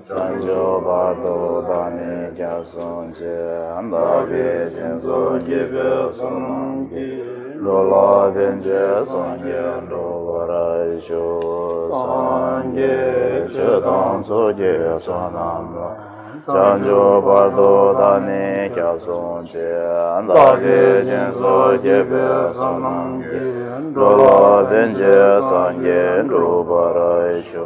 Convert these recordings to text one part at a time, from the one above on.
Sanjo Bardo Dani Jasonje Andage Jenso Jebe Sonangi Lola Benje Sonje Lovara Sho Sanje Chedan Soje Sonam Sanjo Bardo Dani Jasonje Andage Jenso Jebe Sonangi Lola Benje Sonje Lovara Sho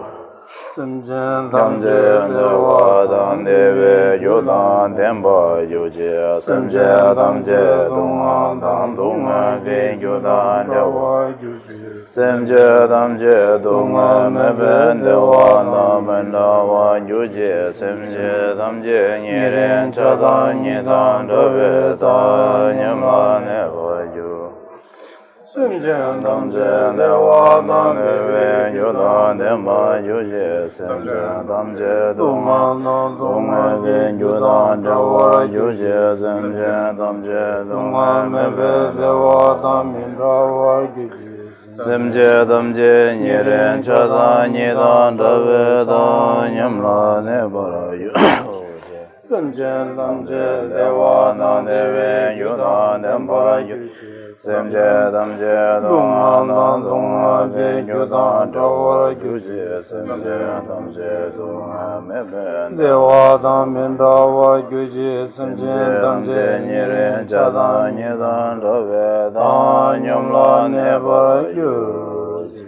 Samjen Dewa Dan Deve Yodan Demba Yoje Samjen Damje Dungan Dan Dungan Vin Yodan Dewa Samjen Damje Dungan Meben Dewa Namen Dawa Yoje Samjen Damje Niren Chadan Nidan Dove Da Nyamla Neva Yo Samjen Damje Dewa Dan Deve Yodan Demba Yoje Samjen Damje Dungan Dungan Vin Yodan Dewa Yoje Samjen Damje Dungan Mebe Dewa Damin Dawa Yoje Samjen Damje Niren Chadan Nidan Dove Da Nyamla Neva Yo Samjen Damje Dewa Dan Deve Yodan Demba Yoje Samje Damje Dungan Dungan Vin Yodan Dewa Yoje Samje Damje Dungan Mebe Dewa Damin Dawa Yoje Samje Damje Niren Chadan Nidan Dove Da Nyamla Neva Yoje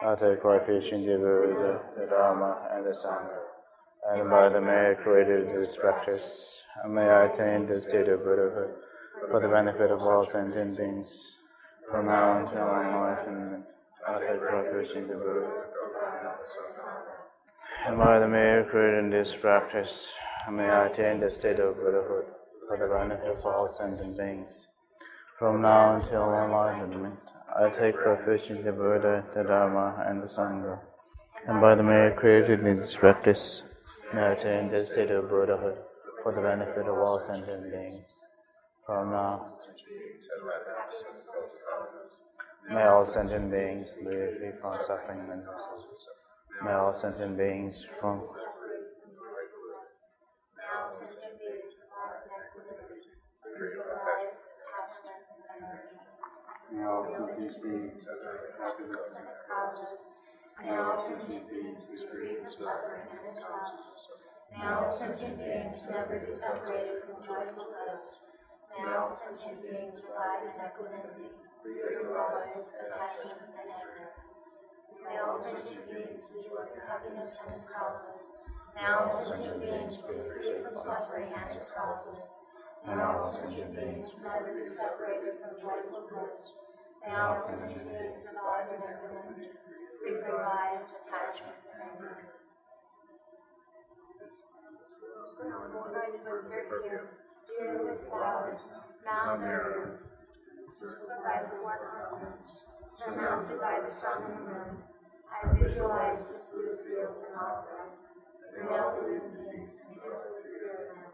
I take refuge in the Buddha, the Dharma, and the Sangha, and by the merit created this practice, may I attain the state of Buddhahood for the benefit of all sentient beings. From now until enlightenment, I take refuge in the Buddha, and by the merit created in this practice, may I attain the state of Buddhahood for the benefit of all sentient beings. From now until enlightenment, I take refuge in the Buddha, the Dharma, and the Sangha, and by the merit created in this practice, may I attain the state of Buddhahood for the benefit of all sentient beings. From now, may all sentient beings be free from suffering and disease. May all sentient beings from May all sentient beings have happiness and causes. May all sentient beings be free from suffering and its causes. May all sentient beings never be separated from joyful bliss. May all sentient beings abide in equanimity, free from violence, attachment, and anger. May all sentient beings enjoy happiness and its causes. May all sentient beings be free from suffering and its causes. May all sentient beings never be separated from joyful bliss. May all sentient beings abide in equanimity, free from vice, attachment, and anger. Dear with flowers, now mirror, circled by the one ornaments, surmounted by the sun and the moon, I visualize this blue field in all life, the elderly beings and beautiful pyramid.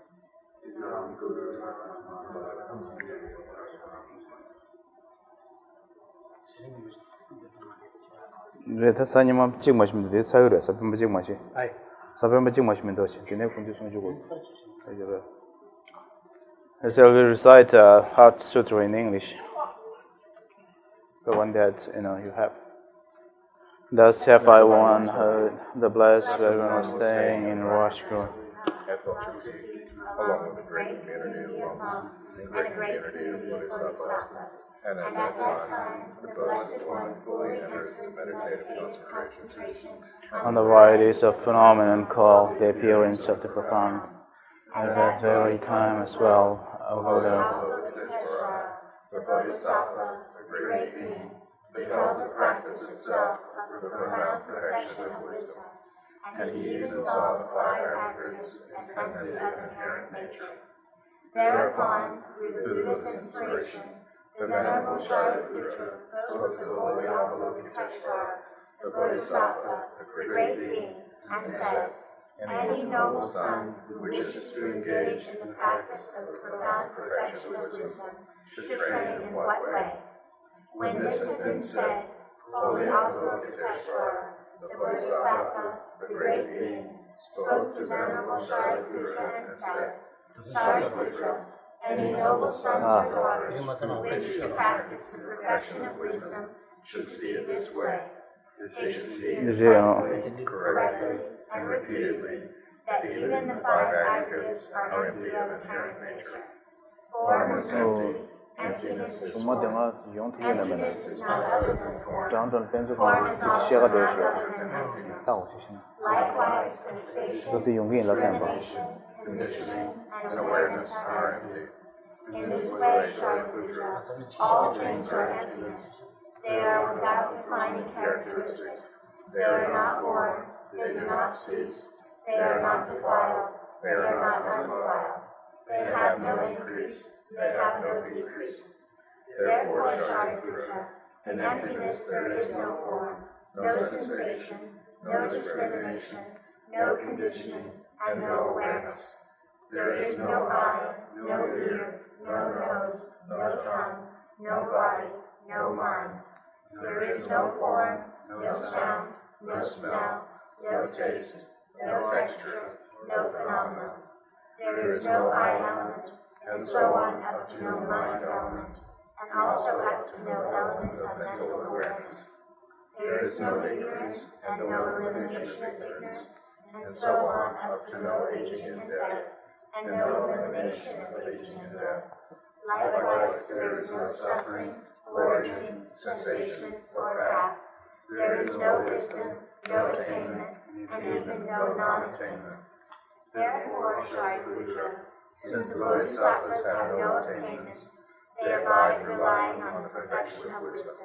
Reta sanima chik mashmin de sayure sapimba chik mashi. Ai. Sapimba chik mashmin dochi. Dine kunju sunjugo. So we recite Heart Sutra in English. The one that you have. Thus have I won the blessed reverend staying in Rajkot. Along with the great community of monks and the great community of bodhisattvas, and at that time the Blessed One fully enters the meditative concentration on the varieties of phenomenon called the appearance of the profound. At that very time as well, O Buddha, the Bodhisattva, the great being, beheld the practice itself of the profound perfection of wisdom, and he even saw the 5 attributes and plenty of inherent nature. Thereupon, through the Buddha's inspiration, the Venerable Shariputra spoke to the holy Avalokiteshvara, the Bodhisattva, the great being, and said, "Any noble son who wishes to engage in the practice of the profound perfection of wisdom should train in what way?" When this had been said, holy Avalokiteshvara, the Bodhisattva, the great being, spoke to Venerable Shariputra and said, "Shariputra, any noble sons or daughters who wish to practice the perfection of wisdom should see it this way. They should see exactly, correctly, and repeatedly that even the 5 aggregates are empty of inherent nature. Form is empty, emptiness is form. Emptiness is not other than form. Form is also not other than emptiness. Likewise, sensation, discrimination, conditioning, and awareness are empty. In this way, Shariputra, all things are emptiness. They are without defining characteristics. They are not born, they do not cease. They are not defiled, they are not undefiled. They have no increase, they have no decrease. Therefore, Shariputra, in emptiness there is no form, no sensation, no discrimination, no conditioning, and no awareness. There is no eye, no ear, no nose, no tongue, no body, no mind. There is no form, no sound, no smell, no taste, no texture, no phenomenon. There is no eye element, and so on up to no mind element, and also up to no element of mental awareness. There is no ignorance, and no elimination of ignorance, and so on up to no aging and death, and no elimination of aging and death. Likewise, there is no suffering, origin, cessation, or path. There is no wisdom, no attainment, and even no non-attainment. Therefore, Shariputra, since the Bodhisattvas have no attainment, they abide relying on the perfection of wisdom.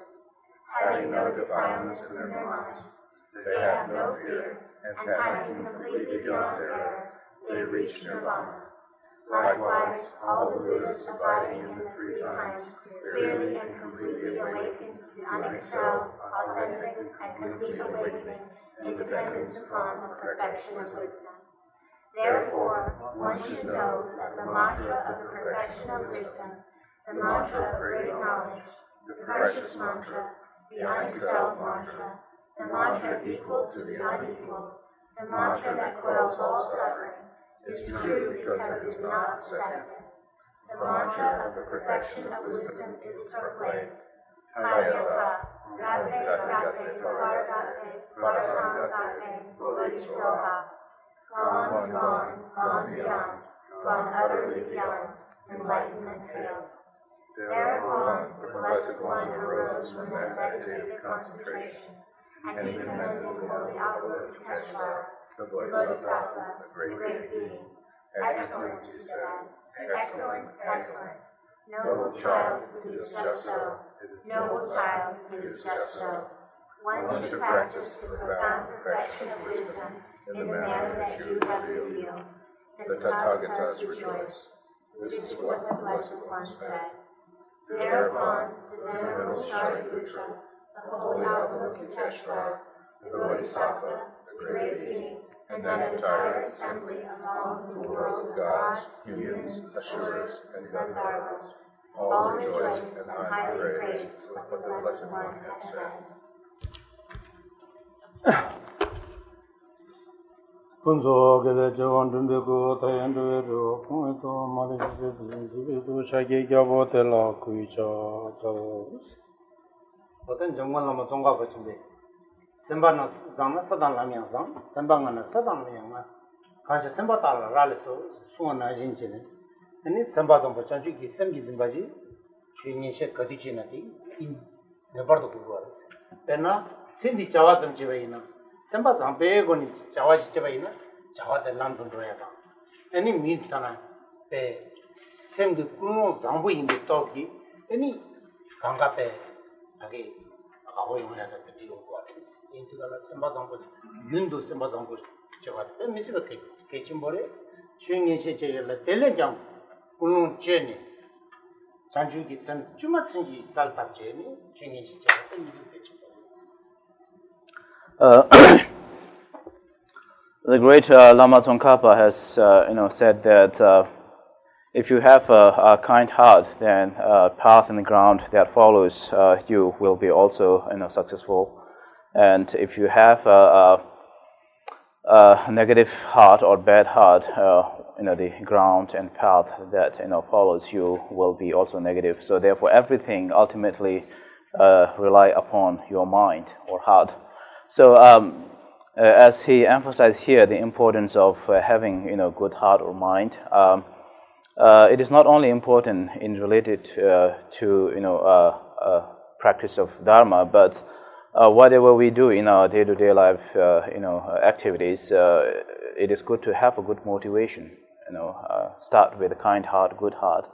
Having no defilements in their minds, they have no fear, and passing completely beyond error, they reach nirvana. Likewise, all the Buddhas abiding in the 3 times clearly and completely awaken to unexcelled, authentic, and complete awakening in dependence upon the perfection of wisdom. Therefore, one should know that the mantra of the perfection of wisdom, the mantra of great knowledge, the precious mantra, the unexcelled mantra, the mantra equal to the unequal, the mantra that quells all suffering, is true because it is not second. The mantra of the perfection of wisdom is proclaimed. Hayata, Gate, Gate, Varagate, Varasangate, Bodhisattva. Gone beyond, gone utterly beyond, enlightenment failed. Thereupon, the Blessed One arose from that meditative concentration, and he commended the holy Avalokiteshvara, the Bodhisattva, the great being. Excellent, he said. Excellent, excellent. Noble child, it is just so. Noble child, it is just so. One should practice the profound perfection of wisdom in the manner that you have revealed. The Tathagatas rejoice. This is what the Blessed One said. Thereupon, the Venerable Shariputra, the holy Avalokiteshvara, the Bodhisattva, the great being, and that entire assembly among the world of gods, humans, asuras, and gandharvas, all rejoiced and highly praised what the Blessed One had said. Punzo gede jawan dumbe ko tayan duwe do kung to mali de do shage gyabo te la kui cha cha boten jongwan la ma zonga ba chimbe semba na zama sadan la myang zang semba ngana sadan la myang kan semba ta la ra le so so na jin chine ani semba zong ba chanju ki sem gi zimba ji 주인이시 거디지나디 인 네버도 그거 배나 신디 자와 좀 집에이나 semba zampe goni jawa jibaina jawa de lam do ya ba any mean tana pe sem de kuno zambu in de toki any ganga pe age aho yona da de yo ko into the semba zambu yundu semba zambu jawa de misiba ke chimbore chuinge che che la tele jam kuno cheni sanju ki san chuma tsingi sal tap cheni chuinge che che misiba ke chimbore. The great Lama Tsongkhapa has, said that if you have a kind heart, then path in the ground that follows you will be also, successful. And if you have a negative heart or bad heart, the ground and path that follows you will be also negative. So therefore, everything ultimately rely upon your mind or heart. So as he emphasized here, the importance of having good heart or mind, it is not only important in related to practice of Dharma, but whatever we do in our day-to-day life, activities, it is good to have a good motivation. Start with a kind heart, good heart,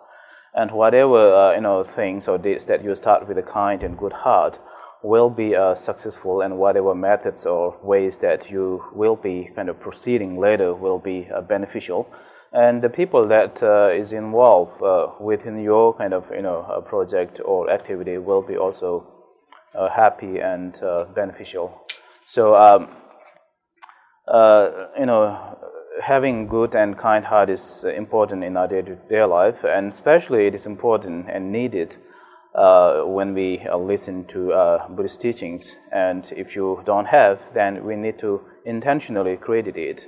and whatever things or deeds that you start with a kind and good heart will be successful, and whatever methods or ways that you will be kind of proceeding later will be beneficial, and the people that is involved within your kind of project or activity will be also happy and beneficial. So having good and kind heart is important in our day-to-day life, and especially it is important and needed when we listen to Buddhist teachings. And if you don't have, then we need to intentionally create it.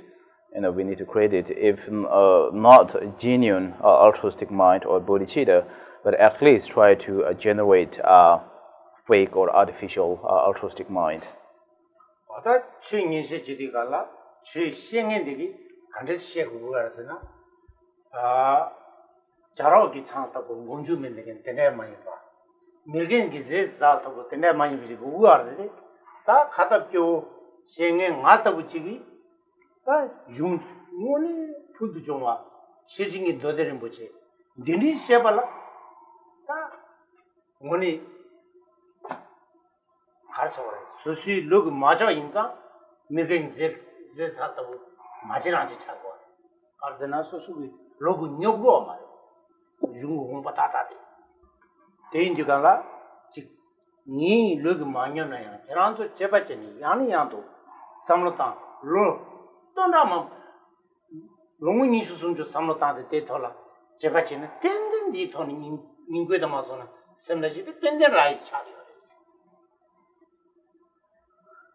We need to create it, if not genuine altruistic mind or bodhicitta, but at least try to generate fake or artificial altruistic mind. 밀겐 기제 자토고 근데 많이 비고 우아르데 다 가답교 생에 나타 붙이기 다윤 뭐니 푸드 좀와 시징이 너데는 뭐지 딘디 셰발라 다 뭐니 가서 수시 로그 맞아 인자 밀겐 제 자토고 맞이라지 차고 알잖아 수수기 로그 녀고 말 중국 공부다다데 대인지가라 즉 니 로그 마녀나야 계란도 제바체니 야니야도 삼로타 로 또나마 롱문이 수순주 삼로타데 데토라 제바체는 텐덴 디토니 인괴다 마소나 셈나지데 텐덴 라이 차리.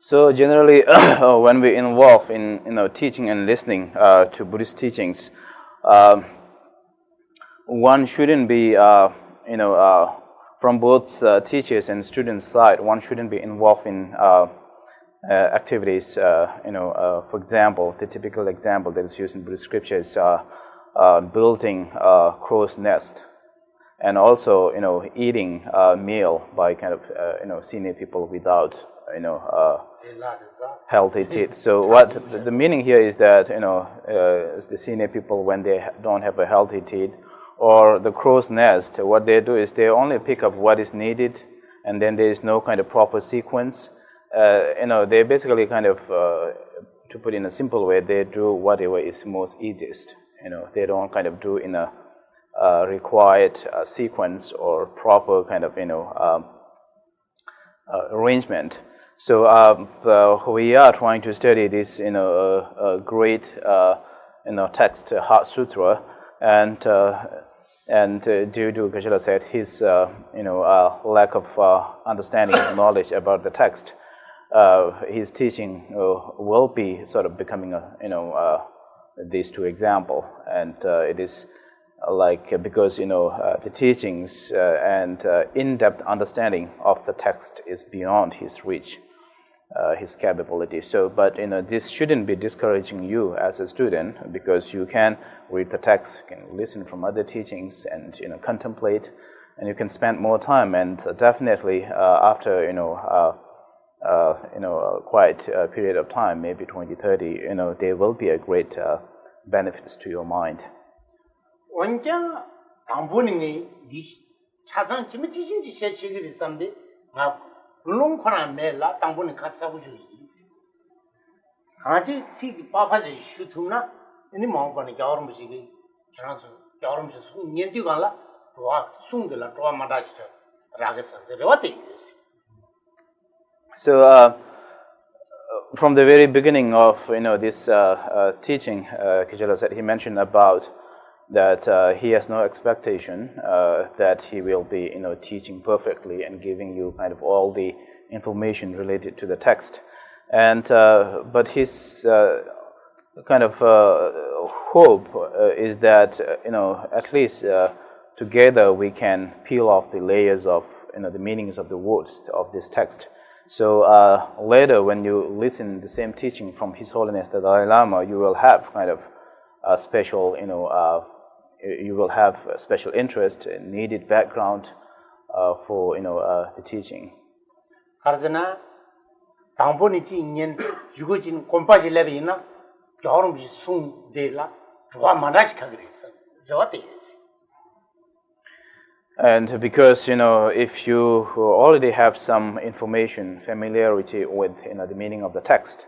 So generally, when we involve in teaching and listening to Buddhist teachings, one shouldn't be from both teachers and students' side, one shouldn't be involved in activities. For example, the typical example that is used in Buddhist scriptures is building a crow's nest, and also eating a meal by kind of senior people without healthy teeth. So what the meaning here is that the senior people, when they don't have a healthy teeth, or the crow's nest, what they do is they only pick up what is needed, and then there is no kind of proper sequence. They basically kind of, to put in a simple way, they do whatever is most easiest. They don't kind of do in a required sequence or proper kind of arrangement. So we are trying to study this a great text, Heart Sutra. And due to Geshe-la said his lack of understanding and knowledge about the text, his teaching will be sort of becoming these two examples, and it is because the teachings and in-depth understanding of the text is beyond his reach, his capability. So, but this shouldn't be discouraging you as a student, because you can read the text, you can listen from other teachings, and contemplate, and you can spend more time. And definitely after quite a period of time, maybe 20, 30, there will be a great benefits to your mind. 원장 당분이 이 차상 지금 지진지 셰치기를 있었는데 나 물론코나 매라 당분이 같이 주지 아직 지 빠파지 슈투나 아니 마음번에 겨울무시기 저랑서 겨울무시 년뒤간라 도와 숭들라 도와 마다지 라게서 저어때 So from the very beginning of this teaching, Kijala said, he mentioned about that he has no expectation that he will be teaching perfectly and giving you kind of all the information related to the text, and but his kind of hope is that at least together we can peel off the layers of the meanings of the words of this text. So later, when you listen the same teaching from His Holiness the Dalai Lama, you will have kind of a special, you will have a special interest, needed background for the teaching. 가르잖아, 당분이지 인연 죽어진 곰파지 레비나 겨울음지 숭데라 좋아 만나시카 그랬어. 저한테. And because if you already have some information, familiarity with the meaning of the text,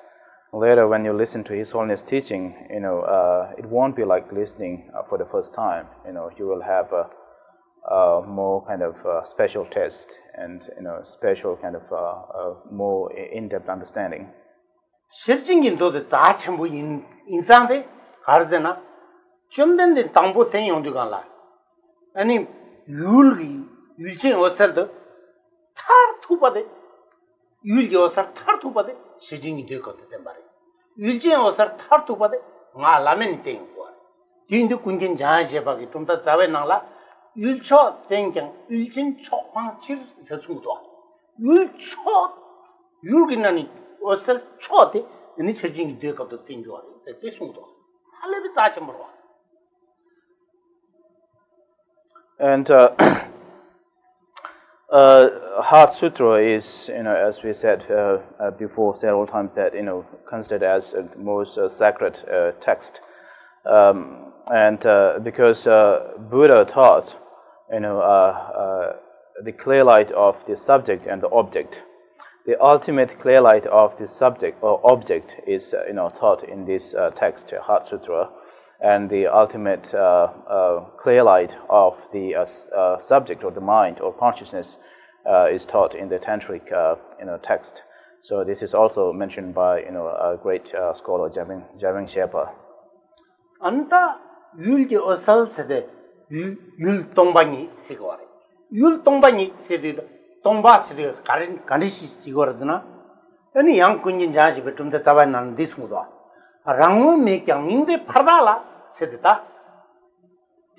later when you listen to His Holiness teaching, it won't be like listening for the first time. You will have a more kind of special taste and special kind of more in-depth understanding. 실증인도도 다 전부 인상대 가르잖아. 좀 된데 당부 대용도 간라. 아니 율진 어설도 타르투바데 율기 어설 타르투바데 시징이 될 것 같단 말이야. 율진 어설 타르투바데 마 라멘 땡고. 딘도 군긴 자제바기 좀더 자외 나라 율초 땡경 율진 초황칠 저중도. 율초 율기나니 어설 초데 이 시징이 될 것도 땡고. 대중도. 할래비 다지 모르와. And Heart Sutra is, as we said before several times, that considered as the most sacred text, and because Buddha taught, the clear light of the subject and the object. The ultimate clear light of the subject or object is, taught in this text, Heart Sutra. And the ultimate clear light of the subject or the mind or consciousness is taught in the tantric text. So this is also mentioned by a great scholar Javing Sherpa. Anta 율기 어설 세대 율동반이 시고래. 율동반이 세대 동바 세대 가리시 시고르잖아. 아니 양군진 자식을 좀더 잡아내는 디스무도. 랑무 메경인데 파다라 세대다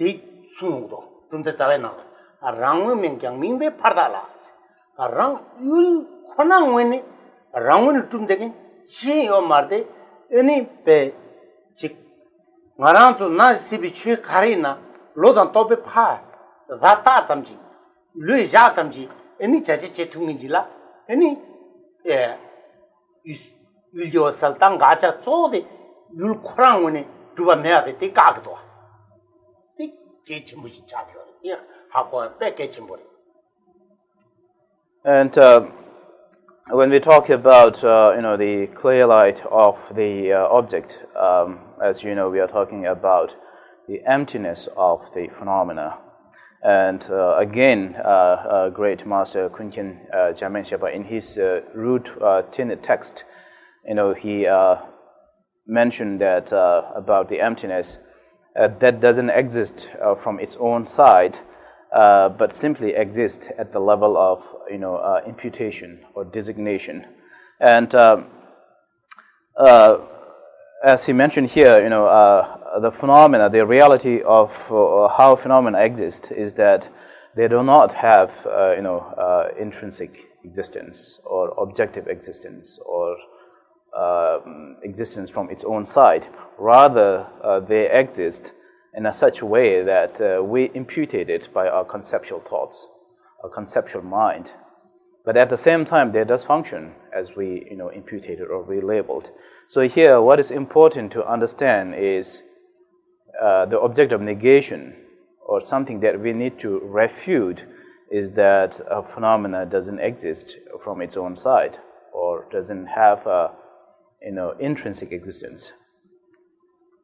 이 중도 좀더 잘해나 랑무 메경인데 파다라 랑율 코낭원이 랑원을 좀 되긴 시요 말데 아니 베직 나랑도 나시비 취 가리나 로단 또베 파 자타 잠지 르자 잠지 아니 자지체 통민지라 아니 예 율교 설탕 가자 쪼데 율 코랑원에 두바 매야게 때 까기도 와. 이 개침부지 자죠. 예, 하고 빼개침부리. And when we talk about the clear light of the object, as you know, we are talking about the emptiness of the phenomena. And again, great Master Kunchen Jamen Sherpa, in his root tenet text, he mentioned that about the emptiness that doesn't exist from its own side, but simply exists at the level of imputation or designation. And as he mentioned here, the phenomena, the reality of how phenomena exist is that they do not have intrinsic existence or objective existence or existence from its own side. Rather, they exist in such a way that we imputed it by our conceptual thoughts, our conceptual mind. But at the same time, there does function as we imputed or relabeled. So here, what is important to understand is the object of negation, or something that we need to refute, is that a phenomena doesn't exist from its own side, or doesn't have a intrinsic existence.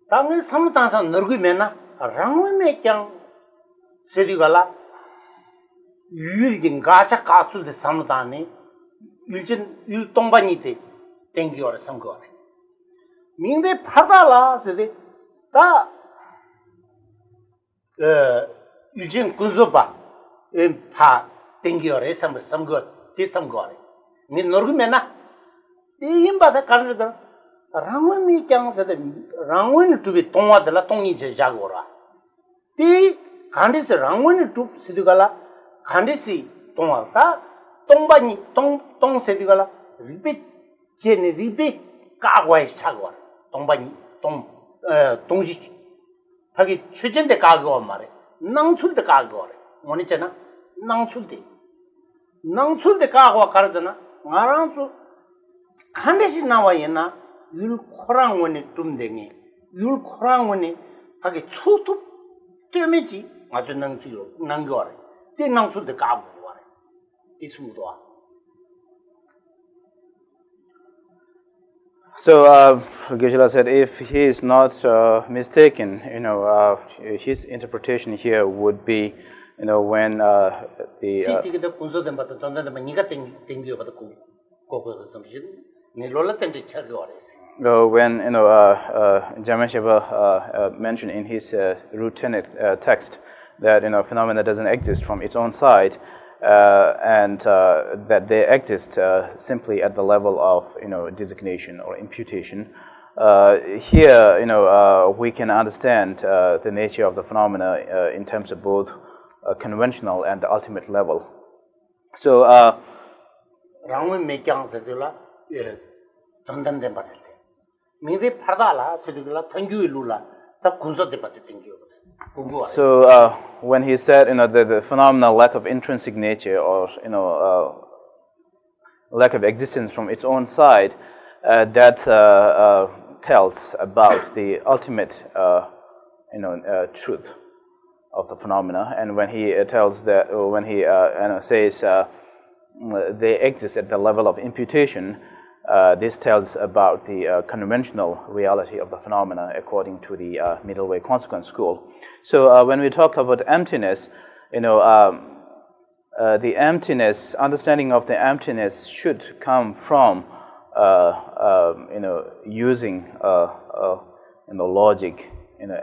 당에 삼탄산 너구면나 랑외메 짱 세디가라 유일긴 가차 가수데 삼탄이 일진 일동반이데 땡기어라 삼거래 민데 파달라 세디 다 일진 군소바 파 땡기어라 삼거 디삼거래 니 너구면나 이 임바다 가르다 랑원이 짱서데 랑원 투비 동화들라 동이제 자고라 티 간디스 랑원 투 시디가라 간디시 동화다 동바니 동 시디가라 리비 제네 리비 까고에 차고 동바니 동지 하기 최전대 까고 말에 낭출대 까고 뭐니잖아 낭출대 까고 가르잖아 나랑수 간디시 나와이나 율 코랑원이 tum댕이 율 코랑원이 하게 초투 때문이지 아주 난거래 ጤ낭수도 가고 와래 이수도 So Geshe-la said, if he is not mistaken, his interpretation here would be, when the when Jamin Sheba mentioned in his root text that phenomena doesn't exist from its own side, and that they exist simply at the level of designation or imputation. Here, we can understand the nature of the phenomena in terms of both conventional and the ultimate level. So. Rangwen mekyang sedula dandan den batte mide phardala sedula thangyu lula ta kunso de batte thangyu. So when he said the phenomena lack of intrinsic nature, or lack of existence from its own side, that tells about the ultimate truth of the phenomena. And when he tells that, when he says they exist at the level of imputation, this tells about the conventional reality of the phenomena according to the middle way consequence school. So when we talk about emptiness, the emptiness, understanding of the emptiness should come from using logic,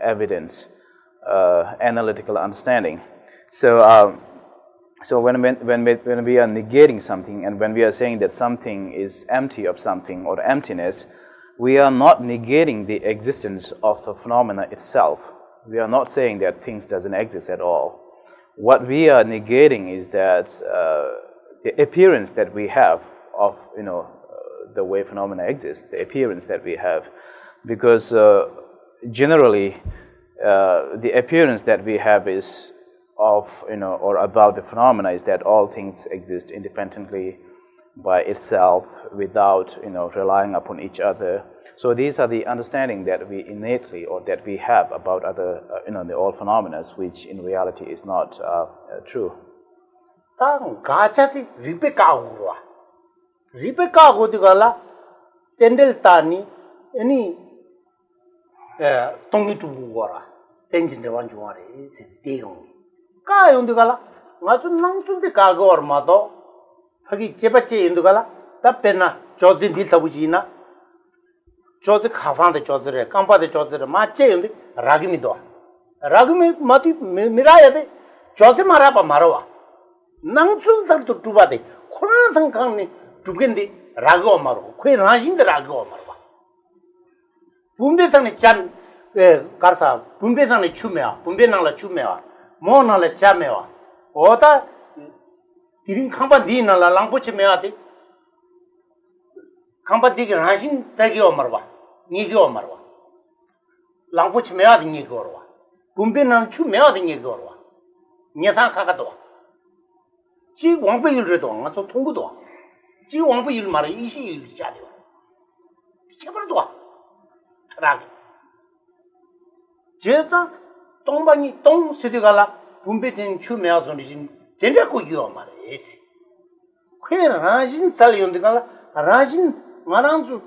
evidence, analytical understanding. So when we are negating something, and when we are saying that something is empty of something or emptiness, we are not negating the existence of the phenomena itself. We are not saying that things doesn't exist at all. What we are negating is that the appearance that we have of the way phenomena exist, the appearance that we have, because generally the appearance that we have is of or about the phenomena is that all things exist independently by itself without relying upon each other. So these are the understanding that we innately or that we have about other the all phenomena, which in reality is not true. 당 가차지 리베카고와 리베카고디가라 텐델타니 아니 동이투고라 텐진데 완주와레 세대용 가용디가라 맞은 낭줄데 가고 얼마도 하기 제바체 인도가라 답변나 조진 딜타부지나 조지 카판데 조지레 깜파데 조지레 마체 인디 라기미도 라기미 마티 미라야데 조지 마라바 마라와 낭줄들도 두바데 코나상 강니 두겐디 라고 마로 코에 라신데 라고 마라와 분배상에 짠 가르사 분배상에 추메야 분배낭라 추메야 모나라 짜메와 오다 기린 캄바디나라 랑포치메야데 캄바디게 라신 타기오 마르와 니기오 마르와 랑포치메야데 니기오와 분배는 추매야 되는 거 와. 녀상 가가도. 지 왕배일도 가서 통구도. 지 왕배일 말에 이시 자료. 제발도 와. 라고. 제자 동방이 동 세대가라 분배된 추매야 소리진 된다고 이거 말이지. 그래 라진 살이온데가 라진 말한주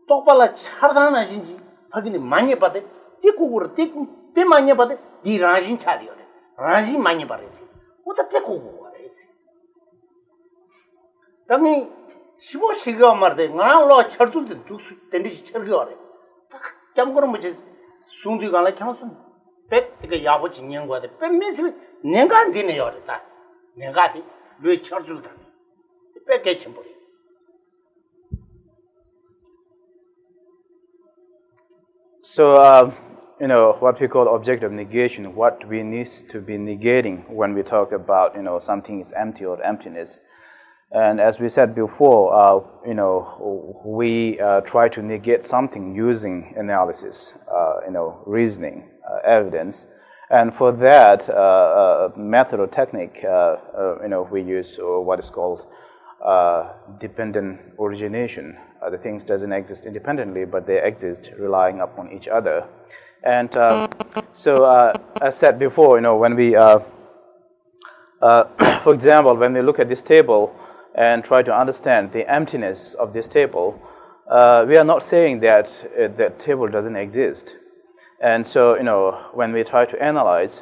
똑발라 차르다나 진지 하기는 많이 받대 띠고고를 띠 많이 받대 디 라진 차리요 라진 많이 받지 어떻게 띠고고 말이지 당이 15시가 말대 나로 철줄도 두수 된지 철겨래 딱 잠그는 뭐지 숭디 간라 창순 백 이거 야부 진행과 돼 뺀면서 내가 안 되네요 다 내가 돼 왜 철줄다 뺏게 침버리 So, what we call objective negation, what we need to be negating when we talk about, something is empty or emptiness. And as we said before, we try to negate something using analysis, reasoning, evidence. And for that method or technique, we use what is called dependent origination. The things doesn't exist independently, but they exist relying upon each other. And so, as said before, when we, for example, when we look at this table and try to understand the emptiness of this table, we are not saying that the table doesn't exist. And so, when we try to analyze,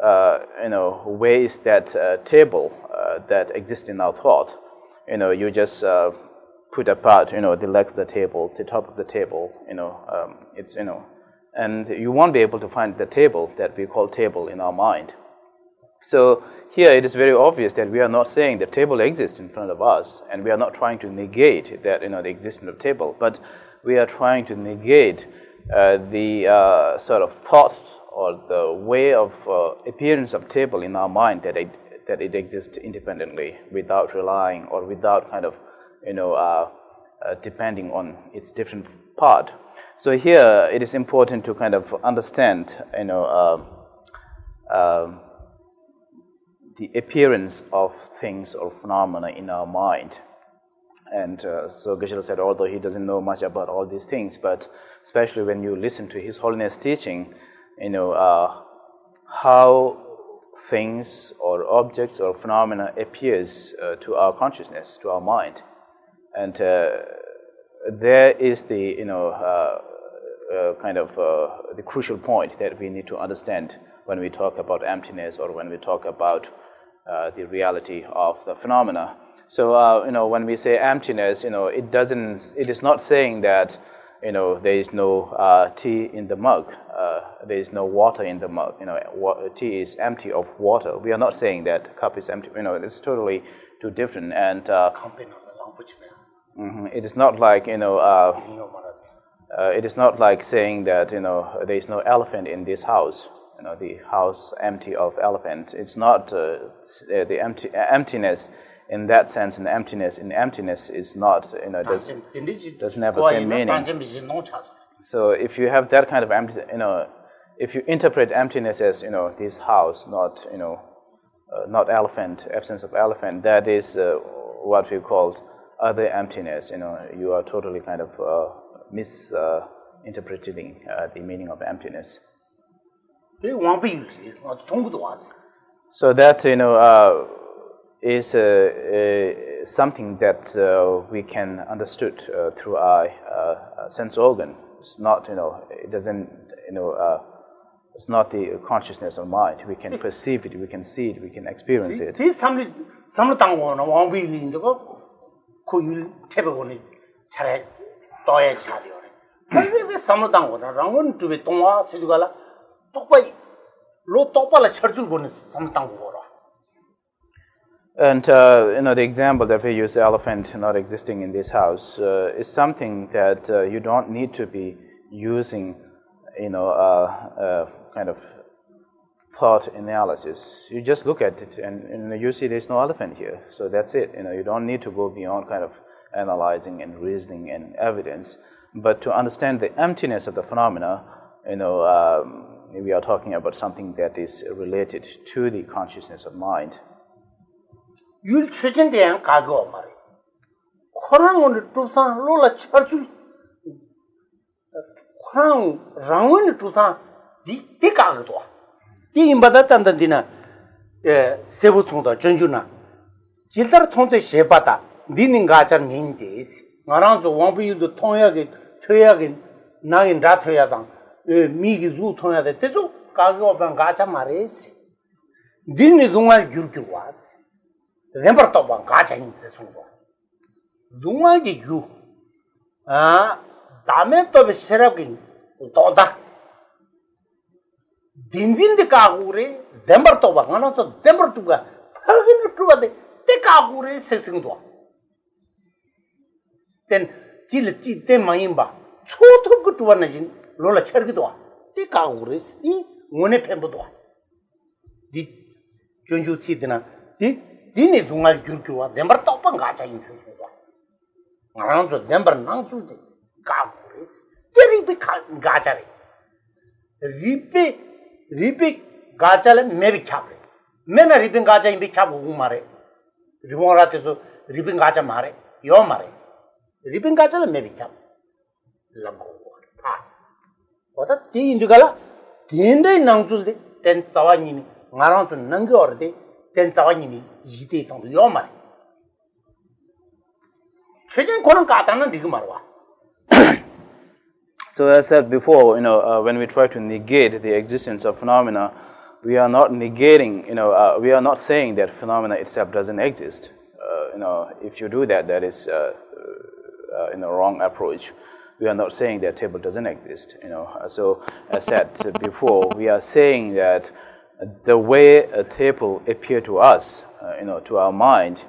where is that table that exists in our thought, you just put apart, the leg of the table, the top of the table, it's, and you won't be able to find the table that we call table in our mind. So here it is very obvious that we are not saying the table exists in front of us, and we are not trying to negate that, the existence of table, but we are trying to negate the sort of thought or the way of appearance of table in our mind that it exists independently without relying or without kind of depending on its different part. So here it is important to kind of understand the appearance of things or phenomena in our mind. And so Geshe said, although he doesn't know much about all these things, but especially when you listen to His Holiness teaching, how things or objects or phenomena appears to our consciousness, to our mind. And there is the, the crucial point that we need to understand when we talk about emptiness or when we talk about the reality of the phenomena. So, when we say emptiness, it is not saying that, there is no tea in the mug, there is no water in the mug, tea is empty of water. We are not saying that cup is empty, it's totally too different. And it is not like, it is not like saying that, there is no elephant in this house, the house empty of elephants. It's not the emptiness in that sense, and emptiness is not, doesn't have the same meaning. So if you have that kind of empty, if you interpret emptiness as, this house, not, not elephant, absence of elephant, that is what we call other emptiness. You are totally kind of misinterpreting the meaning of emptiness. So that, is something that we can understood through our sense organ. It's not, it doesn't, it's not the consciousness of mind. We can perceive it, we can see it, we can experience it. And the example that we use, elephant not existing in this house, is something that you don't need to be using, kind of thought analysis. You just look at it and you see there's no elephant here. So that's it. You don't need to go beyond kind of analyzing and reasoning and evidence. But to understand the emptiness of the phenomena, we are talking about something that is related to the consciousness of mind. 율 최전대한 가고 말이. 코랑을 두산 로라 처줄. 코랑 랑원을 두산 디 가고도. 디 임바다단단디나 세부통도 전주나. 질다르 통도 셰바다. 니는 가장 민데스. 나랑도 원부유도 통하게 퇴하게 나인 라퇴야당. 미기 주 통하게 되죠. 가고 반 가자 말이스. 니는 동안 귤교 와스. 렘버터 반 가자 인세 송고. 동안이 유. 다음에 또 세라긴 또다. 딘진데 가고래 렘버터 반 하나서 렘버터가 하긴 투바데 때 가고래 세승도. 땐 질지 때 마임바 초토 그 투바나진 로라 처르기도. 때 가고래 이 원에 펜보도. 디 존주치드나 디니 동알 규규와 렘버 떡방 가자 인생과 나랑도 렘버 낭주데 가고레스 데리비 가자레 리비 가자레 메비 캬브레 메나 리비 가자 인비 캬브 우마레 리모라테서 리비 가자 마레 요 마레 리비 가자레 메비 캬브 람고 파 보다 디 인두가라 딘데 낭주데 된 자와님이 나랑도 능겨어데 된 자와님이 이대 정도 요말. 최근 그런 가다는 리그 말와. So as I said before, when we try to negate the existence of phenomena, we are not negating, we are not saying that phenomena itself doesn't exist. If you do that, that is wrong approach. We are not saying that table doesn't exist. So as I said before, we are saying that the way a table appears to us, to our mind,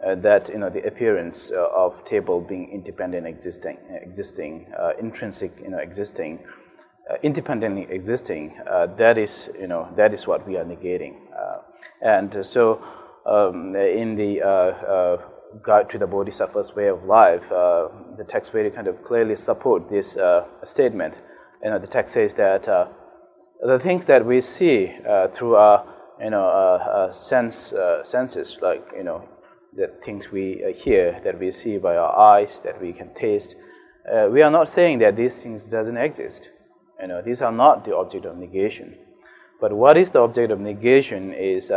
that the appearance of table being independent, existing, intrinsic, existing, independently existing, that is what we are negating. And so, in the Guide to the Bodhisattva's Way of Life, the text very kind of clearly support this statement. The text says that the things that we see through our senses, like the things we hear, that we see by our eyes, that we can taste, we are not saying that these things doesn't exist. These are not the object of negation. But what is the object of negation is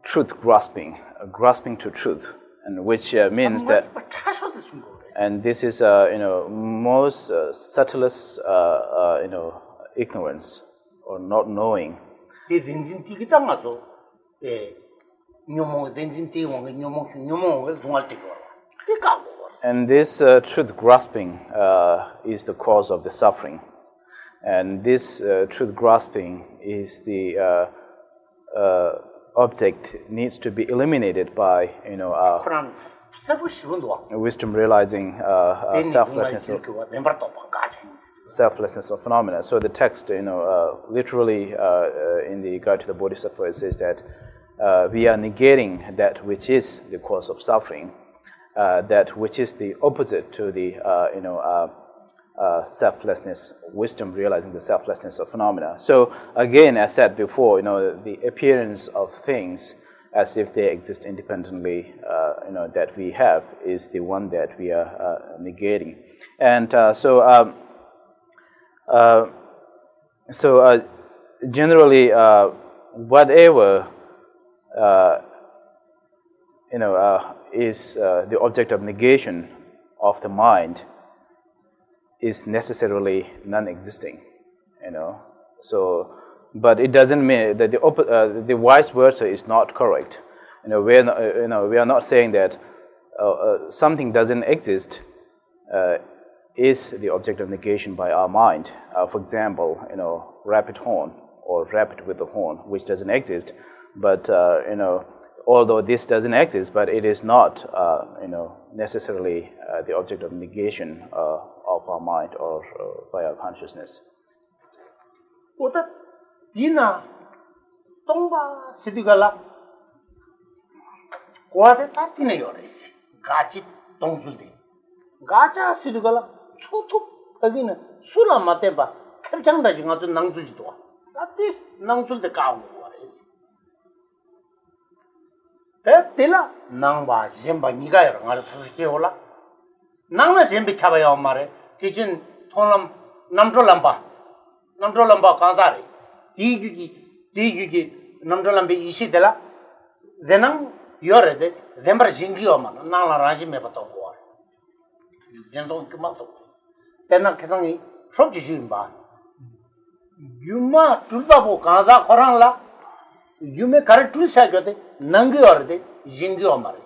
truth grasping to truth, and which means that. And this is, most subtlest, ignorance or not knowing. And this truth grasping is the cause of the suffering. And this truth grasping is the object needs to be eliminated by, wisdom realizing selflessness of phenomena. So the text, literally in the Guide to the Bodhisattva, it says that we are negating that which is the cause of suffering, that which is the opposite to the selflessness, wisdom realizing the selflessness of phenomena. So again, as said before, the appearance of things as if they exist independently, that we have, is the one that we are negating. And generally, whatever is the object of negation of the mind is necessarily non-existing. So. But it doesn't mean that the vice versa is not correct. We are not saying that something doesn't exist is the object of negation by our mind. For example, rabbit horn or rabbit with a horn, which doesn't exist. But although this doesn't exist, but it is not necessarily the object of negation of our mind or by our consciousness. Dina Tomba Sidigala Quase Tatina Yoris, Gachi Tongzudi, Gacha Sidigala, Chotu 거기는 술안 맞대봐. 캡장다 지금 아주 낭줄지도 와. 나티 낭줄때 까고 와야지. 대라 낭바 젬바 니가 여러 가지 수수께 올라. 낭나 젬비 잡아야 말해. 기준 통람 남조람바 간사리. 디규기 남조람비 이시들라. 대낭 열어대. 렘바 징기어만 나라 라지메 바토 고. 전동 그만도. 대낭 개성이 섭지시인바. 유마 둘바보 간사 코랑라. 유메 가르 둘샤거데 nangiorde jingiomare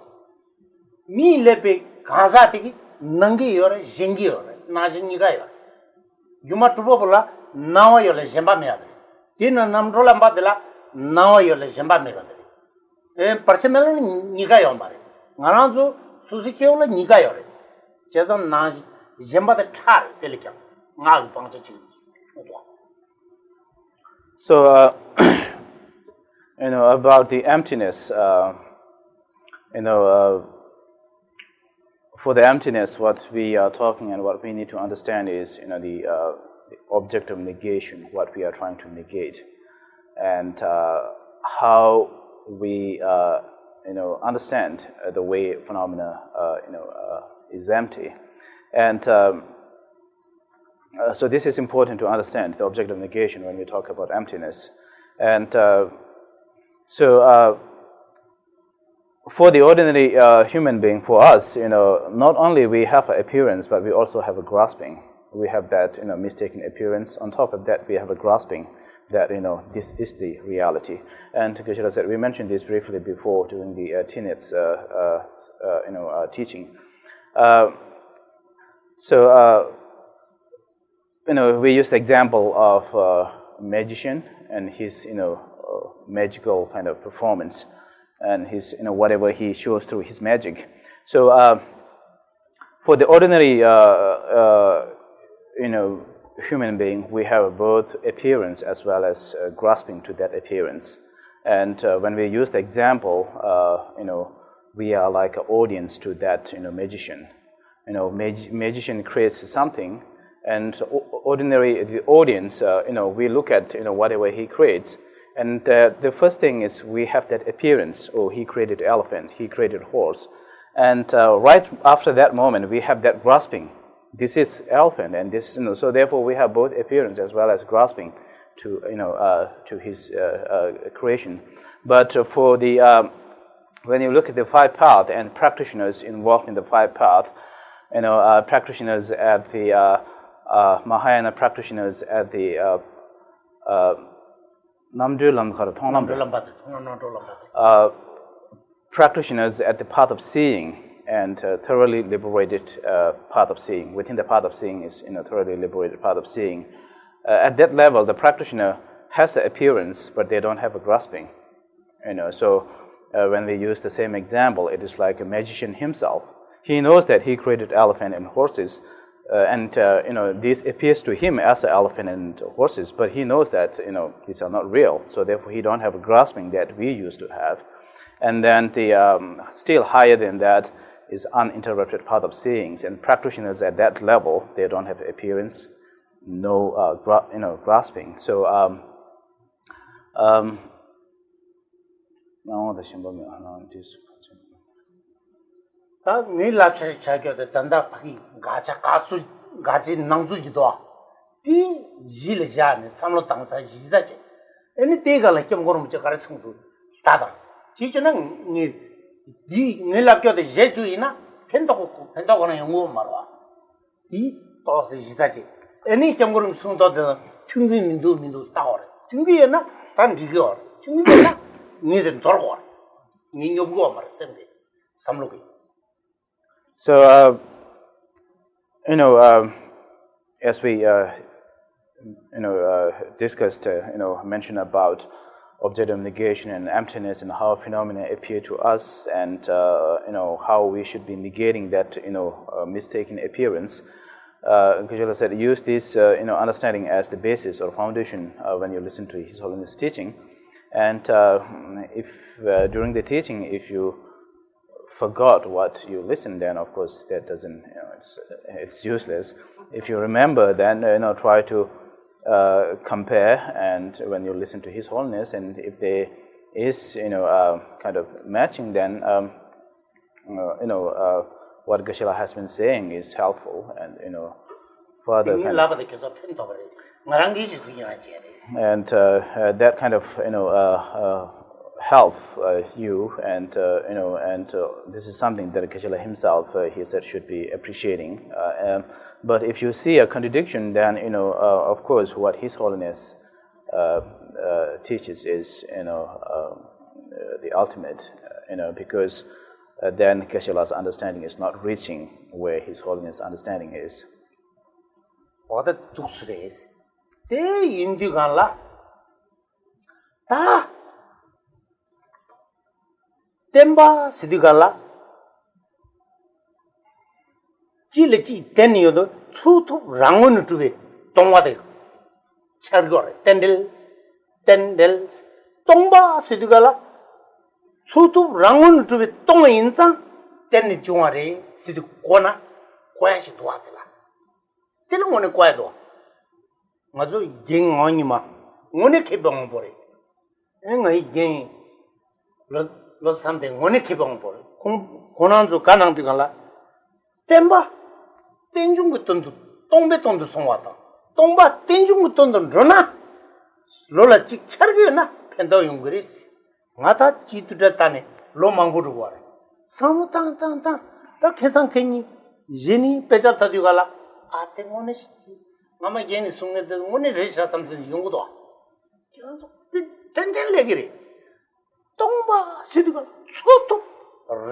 mi lepe ganzatiki nangiore jingiore najingigayo yuma tubola nawa yole jemba meade tina namrola badela nawa yole jemba meade parchemel nigayo mare ngaranzo susikeola nigayore jezon na jemba de tar telikam ngal pangche chi so about the emptiness, for the emptiness, what we are talking and what we need to understand is, the object of negation, what we are trying to negate, and how we, understand the way phenomena, is empty, and so this is important to understand the object of negation when we talk about emptiness, and so for the ordinary human being, for us, not only we have an appearance, but we also have a grasping. We have that, mistaken appearance. On top of that, we have a grasping that, this is the reality. And Geshe-la said, we mentioned this briefly before during the tenets, teaching. We use the example of a magician and his, magical kind of performance, and his, whatever he shows through his magic. So, for the ordinary, human being, we have both appearance as well as grasping to that appearance. And when we use the example, we are like an audience to that, magician. Magician creates something, and ordinary the audience, we look at, whatever he creates. And the first thing is we have that appearance. Oh, he created elephant, he created horse. And right after that moment, we have that grasping. This is elephant, and this, so therefore we have both appearance as well as grasping to, to his creation. But for the, when you look at the five path and practitioners involved in the five path, practitioners at the Mahayana practitioners at the practitioners at the path of seeing and thoroughly liberated path of seeing. Within the path of seeing is thoroughly liberated path of seeing. At that level, the practitioner has the appearance, but they don't have a grasping. So when we use the same example, it is like a magician himself. He knows that he created elephant and horses. This appears to him as an elephant and horses, but he knows that these are not real. So therefore, he don't have a grasping that we used to have. And then the still higher than that is uninterrupted path of seeings. And practitioners at that level, they don't have appearance, no grasping. So 다 밀라체 차교데 단다 파기 가지 낭주지도 디 질자네 삼로 당사 지자제 애니 때가라 겸고름 저 가르 청도 다다 지저는 니 밀랍교데 제주이나 펜다고는 영어 말와 이 도스 지자제 애니 겸고름 순도데 튕기민도 따오래 튕기에나 단 리거 튕기에나 니들 돌고 니 요거 말 셈데 삼로기. So, as we, discussed, mentioned about object of negation and emptiness and how phenomena appear to us, and how we should be negating that, mistaken appearance. Geshe-la said, use this, understanding as the basis or foundation when you listen to His Holiness teaching, and if during the teaching, if you forgot what you listened, then of course that doesn't, it's useless. If you remember, then try to compare, and when you listen to His Holiness, and if there is kind of matching, then what Geshe-la has been saying is helpful, and further kind of, and that kind of help you, and this is something that Geshe-la himself he said should be appreciating. But if you see a contradiction, then of course what His Holiness teaches is the ultimate, because then Geshe-la's understanding is not reaching where His Holiness' understanding is. 어디 두스레스 대 인디간라 다 템바 시디간라 지레지 텐니오도 추투 랑원 투베 동와데 차르거레 텐델 동바 시디간라 추투 랑원 투베 동 인상 텐니 중아레 시디 고나 고야시 도와들라 तेरे मोने क्वाय दो मजो गेंग ऑनी मा मोने के बंग बोरे एंगई गेंग लो सामते मोने के बंग बोरे कोनान जो कानांग दिगाला 템바 땡중 붙던도 똥배 돈도 송와다 똥바 땡중 붙던도 로나 로라 직 차르게나 펜더 용그리스 나타 지투다타네 로망고르 와레 사무탄탄탄 다 계산케니 제니 빼자타 디가라 아테 모네시 마마 게니 숭네데 모네 레샤 삼선 용고도 계속 땡땡 레기리 똥바 시디가 소토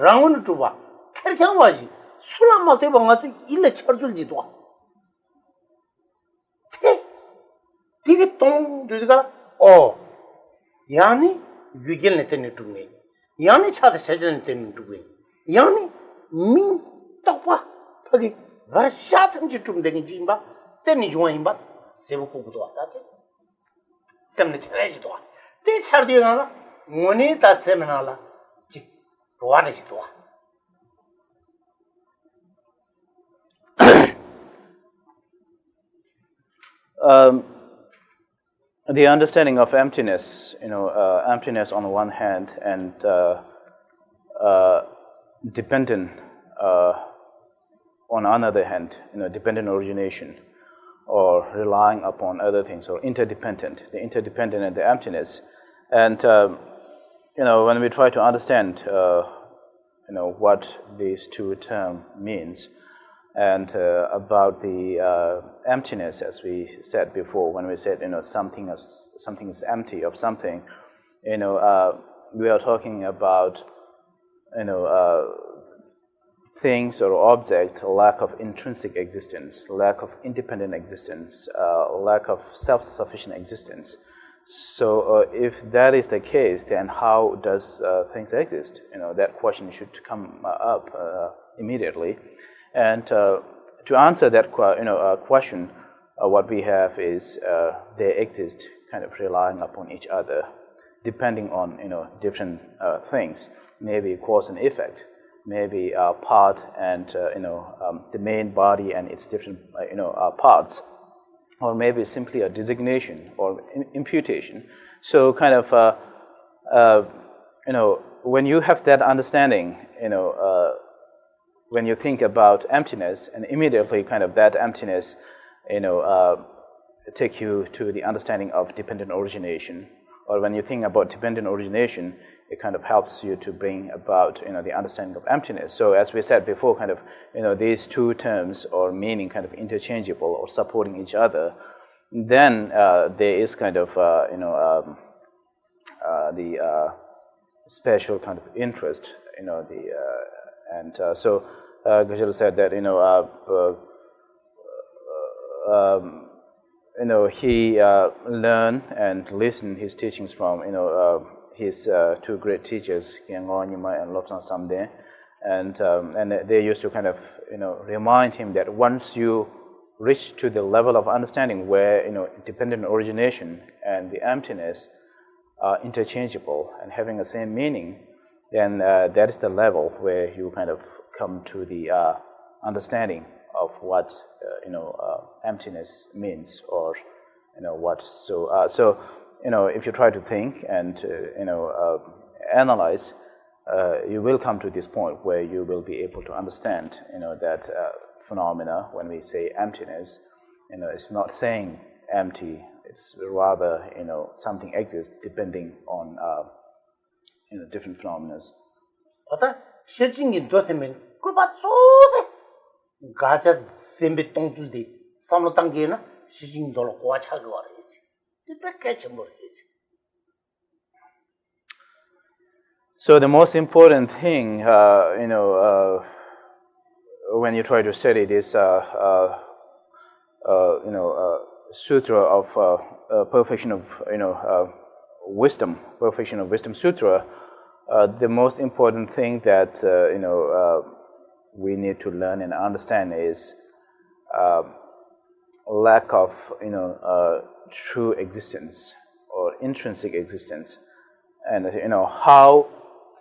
라운 투바 캐르캬 와지 술람 마테 방아지 일레 처줄지도 테 디게 똥 되디가 야니 위겔네 테네 투메 야니 차데 세전네 테네 투메 야니 민 떡바 거기 샤츠지 좀 되긴 지인바 때니 좋아인바 세부고도 왔다데 셈네 차례지도 와 때 차르디가 뭐니 다 세면하라 지 도와내지도 와 the understanding of emptiness, emptiness on the one hand, and dependent on another hand, dependent origination, or relying upon other things, or interdependent, the interdependent and the emptiness. And when we try to understand what these two terms means, and about the emptiness, as we said before, when we said something is empty of something, we are talking about things or object, lack of intrinsic existence, lack of independent existence, lack of self-sufficient existence. So if that is the case, then how does things exist? That question should come up immediately. And to answer that question, what we have is they exist kind of relying upon each other, depending on different things, maybe cause and effect, maybe part and the main body and its different parts, or maybe simply a designation or imputation. So kind of when you have that understanding, when you think about emptiness, and immediately kind of that emptiness take you to the understanding of dependent origination. Or when you think about dependent origination, it kind of helps you to bring about the understanding of emptiness. So as we said before, kind of these two terms or meaning kind of interchangeable or supporting each other, then there is kind of the special kind of interest, so Geshe-la said that he learned and listened his teachings from his two great teachers, Kyangwa Nyima and Lobsang Samde, and they used to kind of remind him that once you reach to the level of understanding where dependent origination and the emptiness are interchangeable and having the same meaning, then that is the level where you kind of come to the understanding of what emptiness means, or what. So if you try to think and analyze, you will come to this point where you will be able to understand that phenomena. When we say emptiness, it's not saying empty. It's rather something exists depending on different phenomena. 어다 실증이 도되면 그봐 쏘세 가자 셈비 똥줄디 삼로 당기나 실증 돌로 꼬아차고 와라지 이렇게 좀 So the most important thing, when you try to study this, Sutra of perfection of wisdom, perfection of wisdom sutra, the most important thing that we need to learn and understand is lack of true existence or intrinsic existence, and how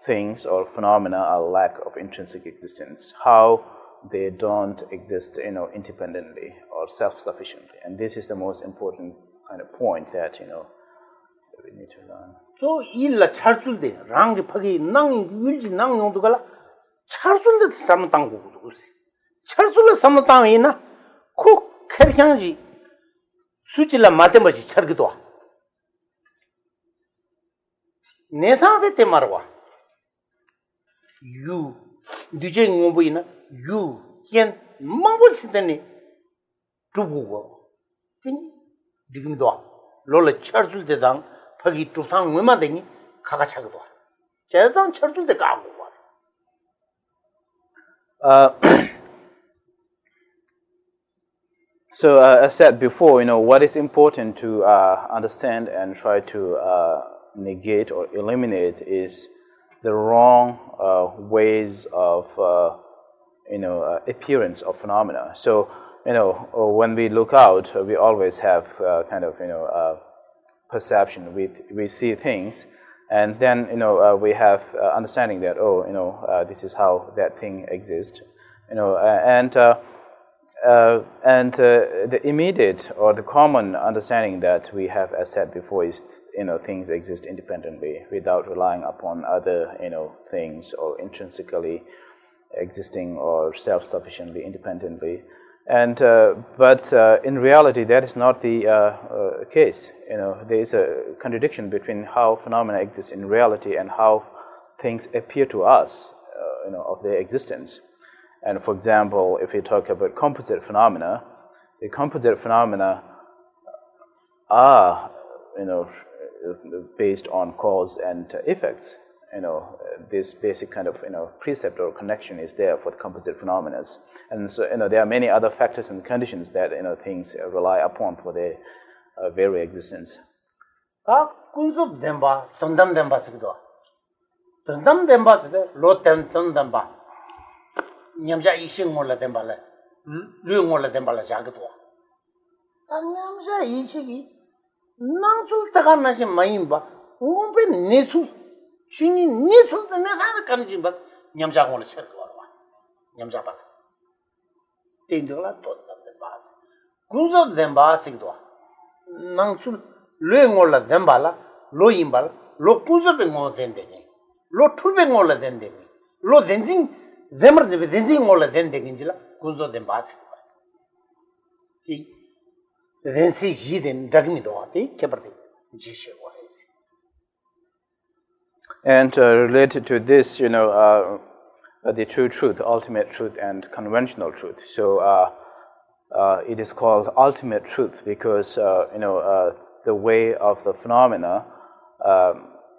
things or phenomena are lack of intrinsic existence, how they don't exist independently or self-sufficiently, and this is the most important kind of point that we need to learn. 또 일라 charsulde 랑게 파기 낭 율지 낭 용도가 charsulde 삼땅고 그러지 charsulde 삼땅이나 코 캐릭향지 수질라 마테마지 char기도 와 내상세 때 말와 유 뒤제 ngom보이나 유현 망볼시더니 두고고 진 지금도 롤레 charsulde당 파기 두상 외마되니 가가 차거든. 제상 철들 때 까고 와. So as said before, what is important to understand and try to negate or eliminate is the wrong ways of appearance of phenomena. So when we look out, we always have kind of perception. We see things, and then we have understanding that this is how that thing exists, and the immediate or the common understanding that we have, as said before, is things exist independently without relying upon other things, or intrinsically existing or self-sufficiently independently. And but in reality, that is not the case. There is a contradiction between how phenomena exist in reality and how things appear to us, of their existence. And for example, if we talk about composite phenomena, the composite phenomena are, based on cause and effects. This basic kind of precept or connection is there for the composite phenomena, and so there are many other factors and conditions that things rely upon for their very existence. 군습 덴바 던담 덴바스기도 던담 덴바스데 로템 던담바 냠자 이싱 몰라 덴발레 류 몰라 덴발레 자기도 냠자 이식이 나줄 때가 나지 마임바 오베 네수 신이 네술도 내가 가는지 봐 냠자 몰라 쳐 와 냠자 봐 땡들라 또 덴바스 군습 덴바스기도 나줄 르engol라 덴발라 로임발 로 군습에 뭐 된대니 로 툴베 몰라 된대니 로 덴징 데머즈 덴징 몰라 된대긴지라 군습 덴바스 이 덴시 지된 다그미도 와티 케버데 지셔 와이스. And related to this, the true truth, ultimate truth, and conventional truth. So it is called ultimate truth because the way of the phenomena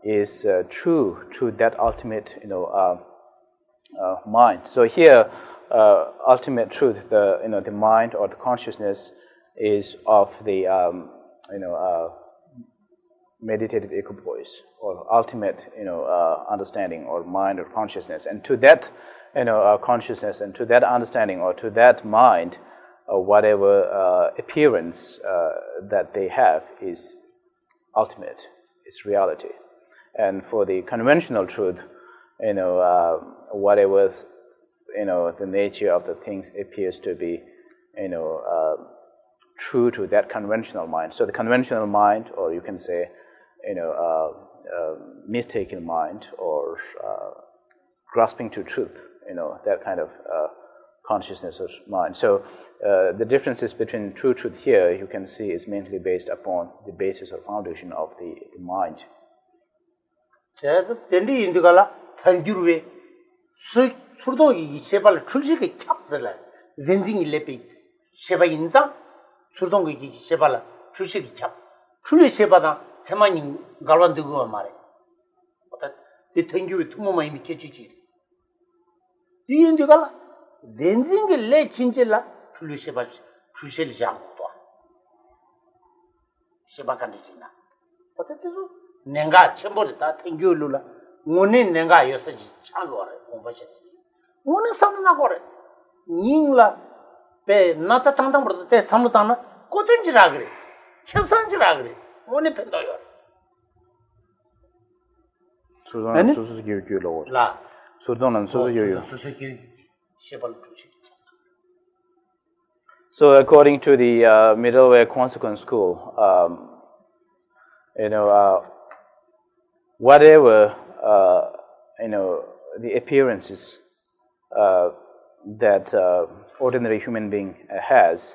is true to that ultimate mind. So here, ultimate truth, the mind or the consciousness is of the meditative equipoise or ultimate understanding or mind or consciousness, and to that consciousness and to that understanding or to that mind, whatever appearance that they have is ultimate, it's reality. And for the conventional truth, whatever the nature of the things appears to be true to that conventional mind. So the conventional mind, or you can say mistaken mind, or grasping to truth, that kind of consciousness of mind. So the differences between true truth here, you can see, is mainly based upon the basis or foundation of the mind. 그래서 덴디 인도가라 단주르에 수도기 세발 출시게 캡슬라 렌징이 레피 세바 인상 수동기 세발 출시게 캡 출리 세바다 세만이 갈완두고 말해 어때 이 땡규에 투모만 이미 깨지지 이 인도가라 렌징이 레 진짜라 출리 세바 출시를 잡고 세바 간디지나 어때서 내가 첨보를 다 땡겨올라 오늘 내가 여기서 참고하래 공부하셨지 오늘 삼나고래 닝라 배 나타 당당부터 때 삼무다나 꼬든지라 그래 첩산지라 그래 오늘 팬도요 수도는 수수기교로 라 수도는 수수기교 수수기 시발 주시 So according to the middle way consequence school, whatever the appearances that ordinary human being has,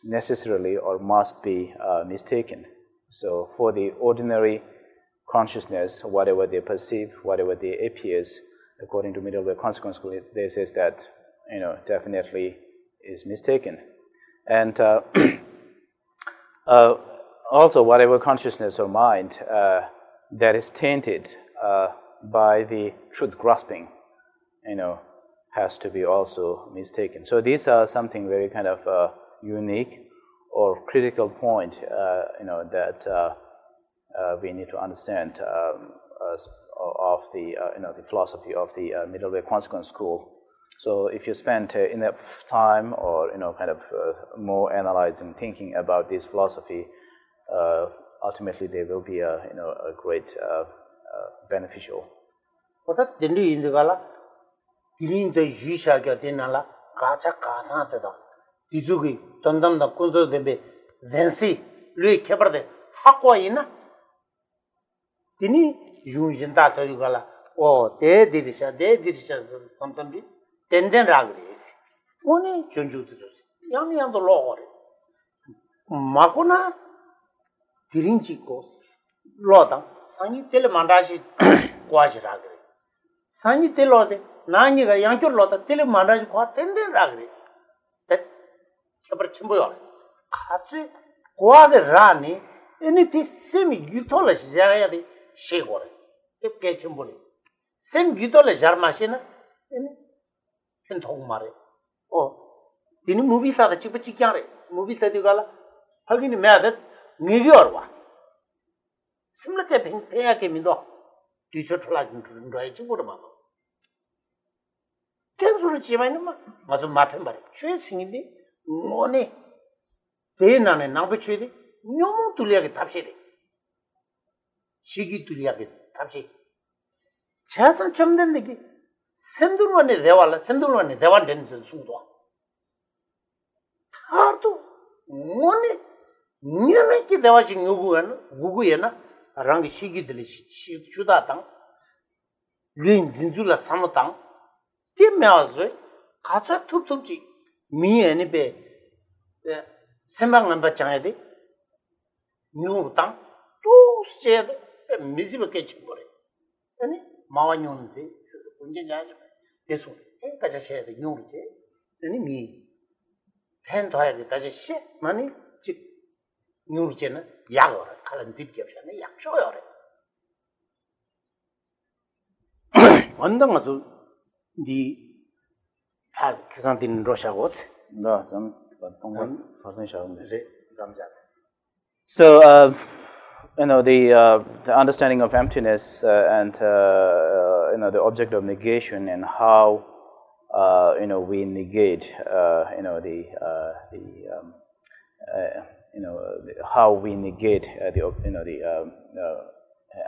necessarily or must be mistaken. So for the ordinary consciousness, whatever they perceive, whatever they appears, according to middle way consequence school, they says that definitely is mistaken, and also whatever consciousness or mind that is tainted by the truth grasping, has to be also mistaken. So these are something very kind of unique or critical point, that we need to understand of the the philosophy of the middle way consequence school. So if you spend enough time or kind of more analyzing, thinking about this philosophy, ultimately they will be a great beneficial. 어다 덴디 인도가라 기린도 유샤가 되나라 가차 가사한테다 디주기 던담다 꾼도데베 렌시 르이 케버데 학과이나 디니 유진다 터리가라 오 데디리샤 삼삼비 덴덴 라그리스 오니 존주도 양양도 로거리 마코나 기린치고 로다 상이 텔 만다시 과지라 그래 상이 텔로데 나니가 양쪽 로다 텔 만다시 과 덴덴 라그리 데 쳬버 쳬보요 같이 과데 라니 에니티 세미 유톨레시 자야데 셰고레 께 쳬보리 셈 유톨레 자르마시나 에니 펜통 말해 디니 무비사가 찍으래 무비사도 가라 하기는 매다 니겨와 심라테 뱅야게 민도 뒤쳐틀라진 거에 찍고도 봐 계속으로 지마는 맞아 마펜 말해 최승인데 뭐네 대나네 나부치디 너무 둘리하게 답시래 시기 둘리하게 답시 자선 좀 된데 샘둘만에 대화를 되는 순도 하도 뭐네 니네께 대화지 누구야나 랑기 시기들이 주다당 류인 진줄라 삼당 때면서 가자 툭툭지 미에네 배 생방만 받잖아야 돼 누구당 또 스제데 미지밖에 쳐버려 아니 마와뇽데 언제냐죠 계속 해까지 해야 돼 용이지 아니 미 팬도야 돼 다시 시 많이 즉 용이잖아 약을 칼은 딥게 없잖아 약 줘요 완당아서 니 파 계산된 러시아고 나좀 동반 파생샤운데 감자 So the understanding of emptiness and the object of negation, and how we negate how we negate the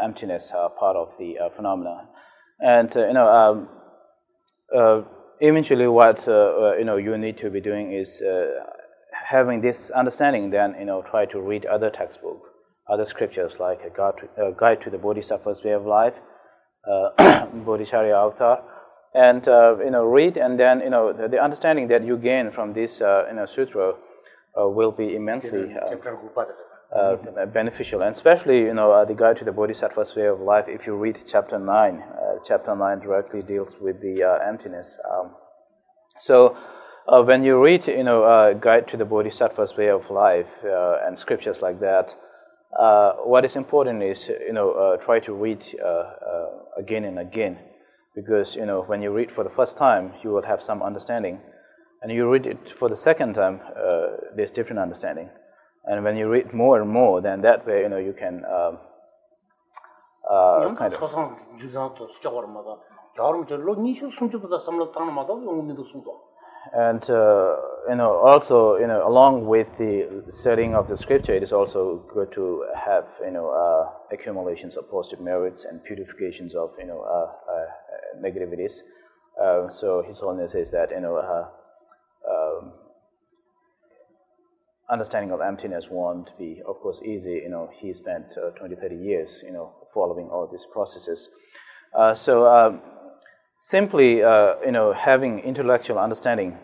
emptiness part of the phenomena. And eventually, what you need to be doing is having this understanding. Then try to read other textbooks, other scriptures like a guide to the Bodhisattva's way of life, Bodhicharya Avatar, and read, and then the understanding that you gain from this sutra will be immensely beneficial, and especially the guide to the Bodhisattva's way of life. If you read chapter 9, chapter 9 directly deals with the emptiness. So when you read guide to the Bodhisattva's way of life and scriptures like that, what is important is try to read again and again, because when you read for the first time you will have some understanding, and you read it for the second time there's different understanding, and when you read more and more, then that way you can kind of. And also along with the studying of the scripture, it is also good to have accumulations of positive merits and purifications of negativities. So His Holiness says that understanding of emptiness won't be, of course, easy. He spent 20-30 years following all these processes. Simply, having intellectual understanding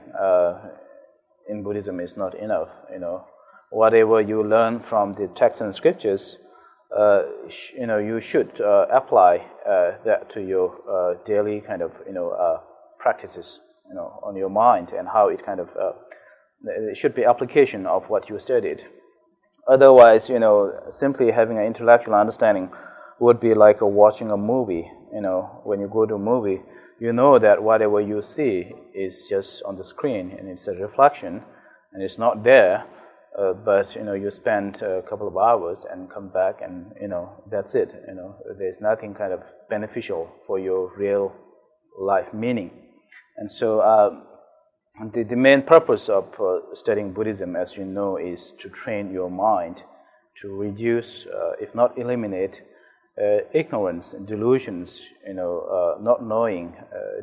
in Buddhism is not enough. Whatever you learn from the texts and scriptures, you should apply that to your daily kind of practices, on your mind, and how it kind of it should be application of what you studied. Otherwise, simply having an intellectual understanding would be like watching a movie. When you go to a movie, that whatever you see is just on the screen, and it's a reflection, and it's not there, but you spend a couple of hours and come back, and that's it. There's nothing kind of beneficial for your real life meaning. And so the main purpose of studying Buddhism, as you know, is to train your mind to reduce, if not eliminate, ignorance, delusions, not knowing,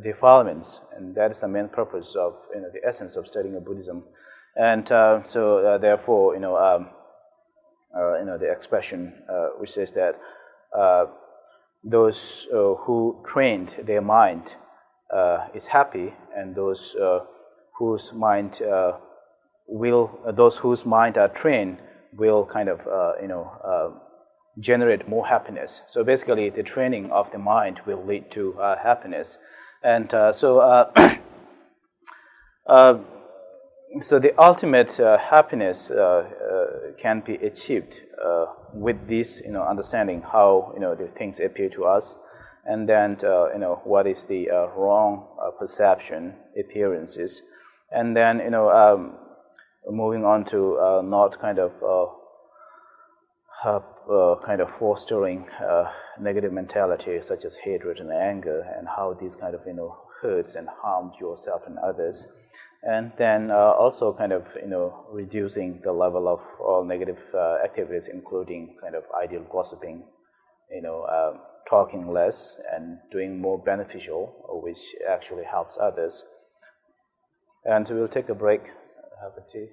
defilements, and that is the main purpose of the essence of studying Buddhism. And therefore, the expression which says that those who trained their mind is happy, and those whose mind those whose mind are trained will kind of generate more happiness. So basically, the training of the mind will lead to happiness, and so the ultimate happiness can be achieved with this, understanding how the things appear to us, and then what is the wrong perception, appearances, and then moving on to not kind of fostering negative mentality such as hatred and anger, and how these kind of hurts and harms yourself and others, and then also kind of reducing the level of all negative activities, including kind of ideal gossiping, talking less and doing more beneficial, which actually helps others. And we'll take a break, have a tea.